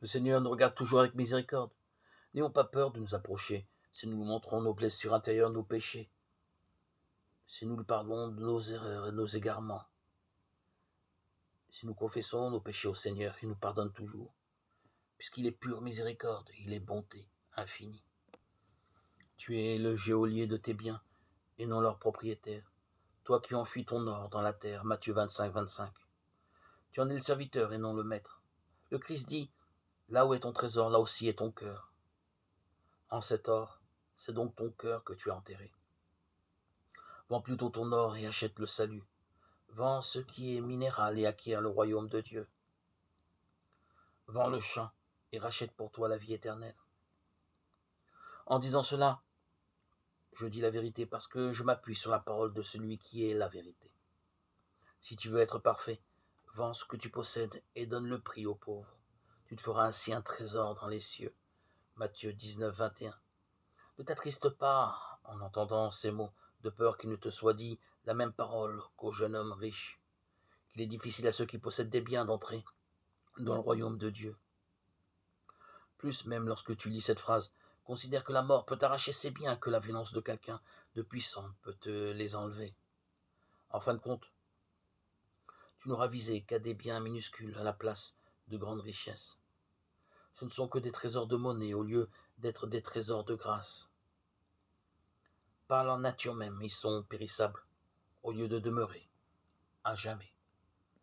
Le Seigneur nous regarde toujours avec miséricorde. N'ayons pas peur de nous approcher, si nous lui montrons nos blessures intérieures, nos péchés, si nous lui parlons de nos erreurs et nos égarements, si nous confessons nos péchés au Seigneur, il nous pardonne toujours, puisqu'il est pure miséricorde, il est bonté infinie. Tu es le geôlier de tes biens, et non leur propriétaire, toi qui enfuis ton or dans la terre, Matthieu 25, 25. Tu en es le serviteur et non le maître. Le Christ dit, là où est ton trésor, là aussi est ton cœur. En cet or, c'est donc ton cœur que tu as enterré. Vends plutôt ton or et achète le salut. Vends ce qui est minéral et acquiert le royaume de Dieu. Vends le champ et rachète pour toi la vie éternelle. En disant cela, je dis la vérité parce que je m'appuie sur la parole de celui qui est la vérité. Si tu veux être parfait, vends ce que tu possèdes et donne le prix aux pauvres. Tu te feras ainsi un trésor dans les cieux. Matthieu 19, 21. Ne t'attriste pas en entendant ces mots, de peur qu'il ne te soit dit la même parole qu'au jeune homme riche, qu'il est difficile à ceux qui possèdent des biens d'entrer dans le royaume de Dieu. Plus même lorsque tu lis cette phrase, considère que la mort peut arracher ses biens, que la violence de quelqu'un de puissant peut te les enlever. En fin de compte, tu n'auras visé qu'à des biens minuscules à la place de grandes richesses. Ce ne sont que des trésors de monnaie au lieu d'être des trésors de grâce. Par leur nature même, ils sont périssables au lieu de demeurer à jamais.